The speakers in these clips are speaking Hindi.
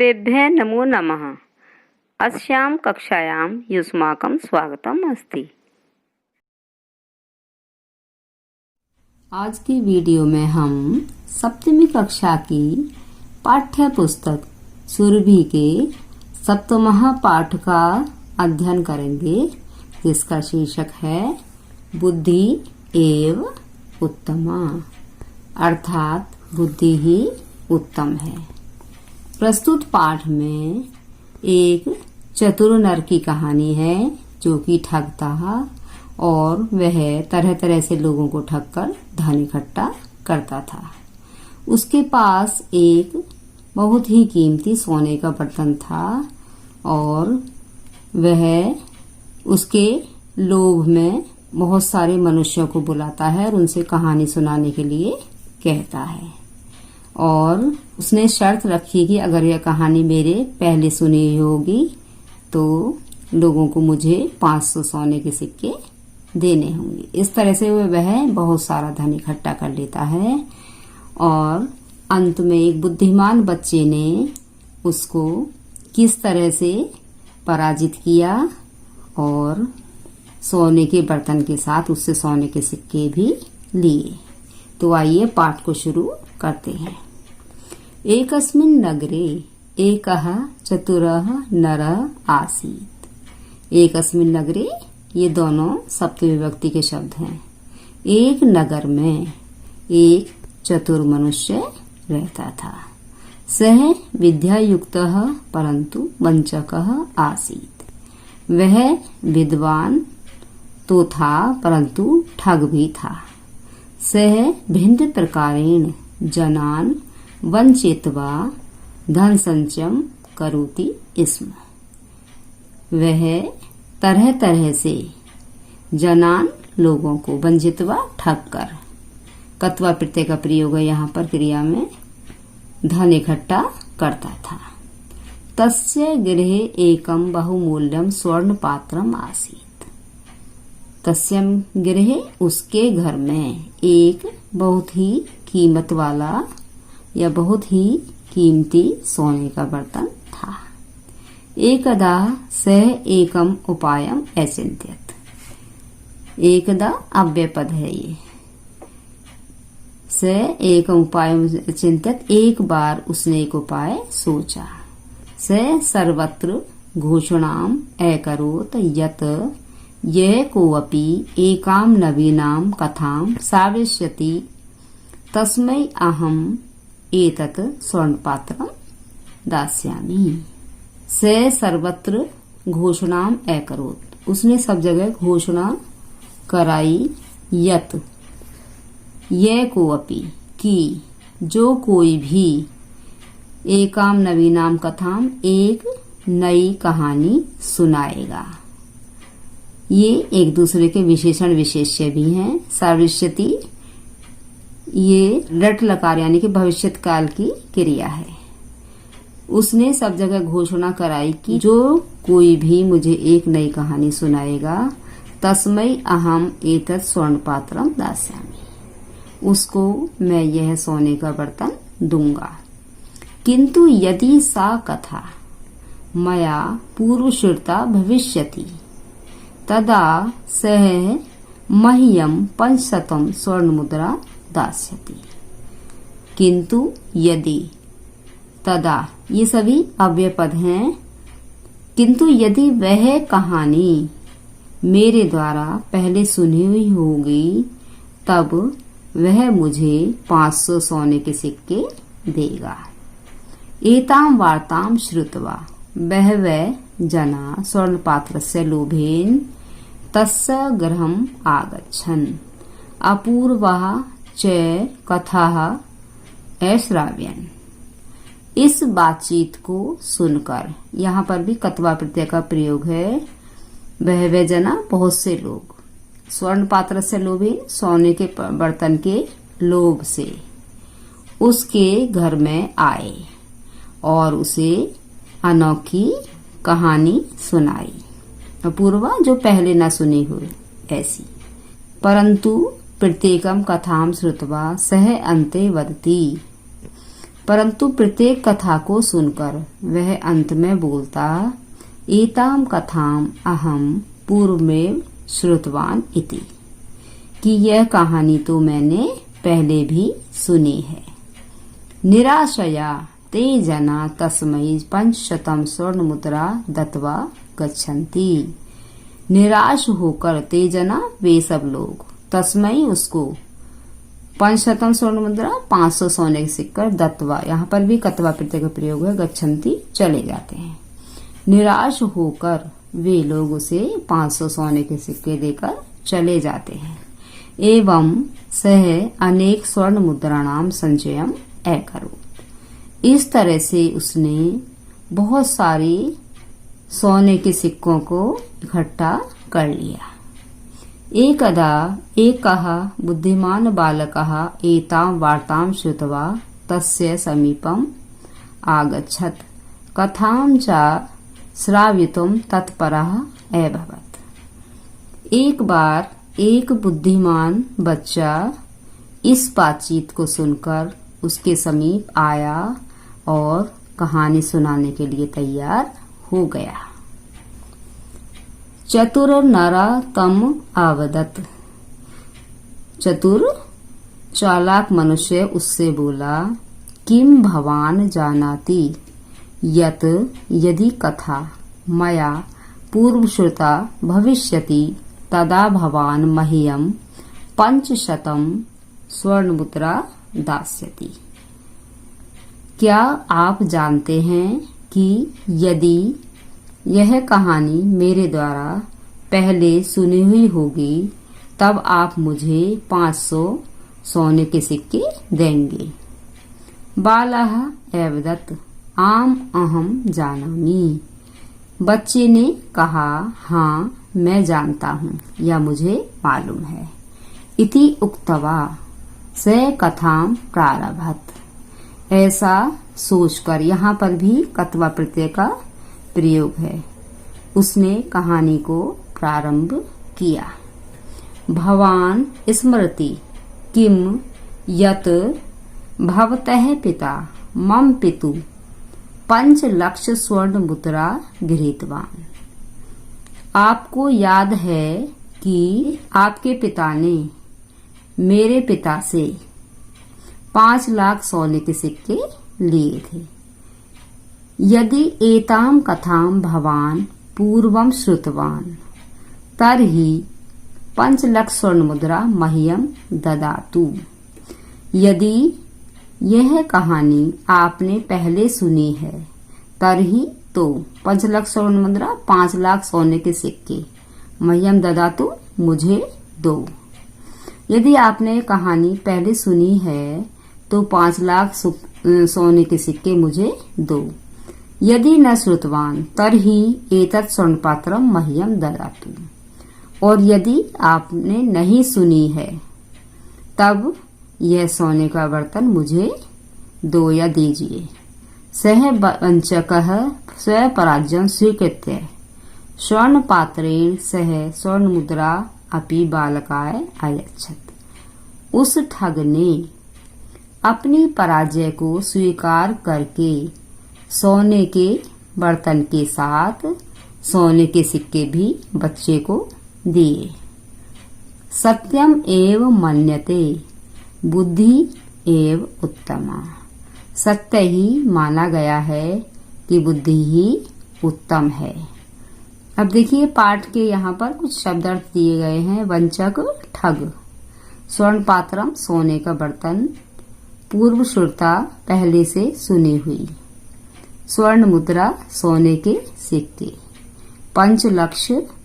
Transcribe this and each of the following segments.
सर्वेभ्यः नमो नमः। अस्यां कक्षायां युष्माकं स्वागतम् अस्ति। आज की वीडियो में हम सप्तमी कक्षा की पाठ्य पुस्तक सुरभि के सप्तमः पाठ का अध्ययन करेंगे, जिसका शीर्षक है बुद्धि एव उत्तमा, अर्थात बुद्धि ही उत्तम है। प्रस्तुत पाठ में एक चतुर नर की कहानी है जो कि ठग था और वह तरह तरह से लोगों को ठग कर धन इकट्ठा करता था। उसके पास एक बहुत ही कीमती सोने का बर्तन था और वह उसके लोभ में बहुत सारे मनुष्यों को बुलाता है और उनसे कहानी सुनाने के लिए कहता है। और उसने शर्त रखी कि अगर यह कहानी मेरे पहले सुनी होगी तो लोगों को मुझे 500 सोने के सिक्के देने होंगे। इस तरह से वह बहुत सारा धन इकट्ठा कर लेता है और अंत में एक बुद्धिमान बच्चे ने उसको किस तरह से पराजित किया और सोने के बर्तन के साथ उससे सोने के सिक्के भी लिए। तो आइए पाठ को शुरू करते हैं। एकस्मिन् नगरे एकः चतुरः नरः आसीत्। एकस्मिन् नगरे, ये दोनों सप्तमी विभक्ति के शब्द हैं। एक नगर में एक चतुर मनुष्य रहता था। सः विद्यायुक्तः परंतु वंचकः आसीत्। वह विद्वान तो था परंतु ठग भी था। सः भिन्न प्रकारेण जनान् वंचित्वा धन संचयं करोति स्म। वह तरह तरह से जनान लोगों को वंचित्वा ठग कर, कत्वा प्रत्यय का प्रयोग है यहाँ पर क्रिया में, धन इकट्ठा करता था। तस्य गृहे एकं बहुमूल्यं स्वर्ण पात्रम आसीत्। तस्यम गृहे, उसके घर में एक बहुत ही कीमत वाला या बहुत ही कीमती सोने का बर्तन था। एकदा सः एकम उपायम अचिंत्यत। एकदा अव्यय पद है ये। सः एकम उपायम अचिंत्यत, एक बार उसने एक उपाय सोचा। सः सर्वत्र घोषणाम अकरोत् यत् यः कोऽपि एकां नवीनां कथां श्रावयिष्यति तस्मै अहम् एतत् स्वर्णपात्रं दास्यामि। सः सर्वत्र घोषणाम अकरोत्, उसने सब जगह घोषणा कराई, यत् यः कोऽपि, कि जो कोई भी, एकां नवीनां कथां, एक नई कहानी सुनाएगा। ये एक दूसरे के विशेषण विशेष्य भी हैं। श्रावयिष्यति, ये लट लकार यानी कि भविष्यत काल की क्रिया है। उसने सब जगह घोषणा कराई कि जो कोई भी मुझे एक नई कहानी सुनाएगा, तस्मै अहम एतत् स्वर्ण पात्रम दास्यामि, उसको मैं यह सोने का बर्तन दूंगा। किंतु यदि सा कथा मया पूर्वश्रुता भविष्यति तदा सः मह्यं 500 स्वर्ण मुद्रा दास्यति। किंतु यदि, तदा, ये सभी अव्यय पद हैं। किंतु यदि वह कहानी मेरे द्वारा पहले सुनी हुई होगी तब वह मुझे 500 सोने के सिक्के देगा। एतां वार्तां श्रुत्वा बहवः जना स्वर्णपात्रस्य लोभेन तस्य गृहम् आगच्छन् अपूर्वाः च कथाः अश्राव्यन्। इस बातचीत को सुनकर, यहाँ पर भी कत्वा प्रत्यय का प्रयोग है। बहवः जना, बहुत से लोग, स्वर्ण पात्र से लोभेन, सोने के बर्तन के लोभ से उसके घर में आए और उसे अनोखी कहानी सुनाई। अपूर्वा, जो पहले न सुनी हुई ऐसी। परंतु प्रत्येकम कथाम श्रुत्वा सह अन्ते वदति। परंतु प्रत्येक कथा को सुनकर वह अंत में बोलता, एताम कथाम अहम पूर्व में श्रुतवान इति, कि यह कहानी तो मैंने पहले भी सुनी है। निराशया ते जना तस्मै 500 स्वर्ण मुद्रा दत्वा गच्छन्ति। निराश होकर ते जना वे सब लोग, तस्मै उसको, 500 स्वर्ण मुद्रा 500 सोने के सिक्कर दत्वा, यहाँ पर भी कत्वा प्रत्यय का प्रयोग है, गच्छन्ति चले जाते हैं। निराश होकर वे लोग उसे 500 सोने के सिक्के देकर चले जाते हैं। एवं सह अनेक स्वर्ण मुद्राणाम संचयम अकरोत्। इस तरह से उसने बहुत सारी सोने के सिक्कों को इकट्ठा कर लिया। एकः बुद्धिमान बालकः एतां वार्तां श्रुत्वा तस्य समीपम् आगच्छत्, कथां च श्रावितुं तत्परः अभवत्। एक बार एक बुद्धिमान बच्चा इस बातचीत को सुनकर उसके समीप आया और कहानी सुनाने के लिए तैयार हो गया। चतुर नरा तम आवदत। चतुर चालाक मनुष्य उससे बोला, किम भवान जानाति यत यदि कथा मया पूर्वश्रुता भविष्यति तदा भवान मह्यम 500 स्वर्णमुद्रा दास्यति। क्या आप जानते हैं कि यदि यह कहानी मेरे द्वारा पहले सुनी हुई होगी तब आप मुझे 500 सोने के सिक्के देंगे। बालः अवदत्, आम अहम जानामि। बच्चे ने कहा, हाँ मैं जानता हूँ या मुझे मालूम है। इति उक्तवा स कथाम प्रारभत। ऐसा सोचकर, यहाँ पर भी कत्वा प्रत्यय का प्रयोग है, उसने कहानी को प्रारंभ किया। भवान स्मरति किम यत भवतः पिता मम पितु 5 लाख स्वर्ण मुद्रा गृहीतवान। आपको याद है कि आपके पिता ने मेरे पिता से 5 लाख सोने के सिक्के लिए थे। यदि एताम कथाम भवान पूर्वम श्रुतवान तर्हि 5 लाख स्वर्ण मुद्रा मह्यम ददातु। यदि यह कहानी आपने पहले सुनी है तर्हि तो 5 लाख स्वर्ण मुद्रा 5 लाख सोने के सिक्के मह्यम ददातु, मुझे दो। यदि आपने कहानी पहले सुनी है तो 5 लाख सोने के सिक्के मुझे दो। यदि न श्रुतवान तर्हि एतत् स्वर्णपात्रम मह्यम ददातु। और यदि आपने नहीं सुनी है तब यह सोने का बर्तन मुझे दो या दीजिए। सह वंचकः स्वपराज्यं स्वीकृत्य स्वर्ण पात्रेण सह स्वर्ण मुद्रा अपि बालकाय अयच्छत्। उस ठग ने अपनी पराजय को स्वीकार करके सोने के बर्तन के साथ सोने के सिक्के भी बच्चे को दिए। सत्यम एव मन्यते बुद्धि एव उत्तमा। सत्य ही माना गया है कि बुद्धि ही उत्तम है। अब देखिए पाठ के यहाँ पर कुछ शब्दार्थ दिए गए हैं। वंचक, ठग। स्वर्ण पात्रम, सोने का बर्तन। पूर्व श्रुता, पहले से सुनी हुई। स्वर्ण मुद्रा, सोने के सिक्के। 5 लाख,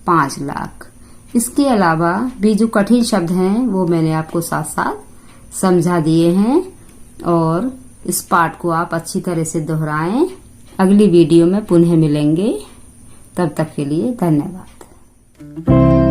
5 लाख। इसके अलावा भी जो कठिन शब्द हैं वो मैंने आपको साथ साथ समझा दिए हैं और इस पाठ को आप अच्छी तरह से दोहराएं। अगली वीडियो में पुनः मिलेंगे, तब तक के लिए धन्यवाद।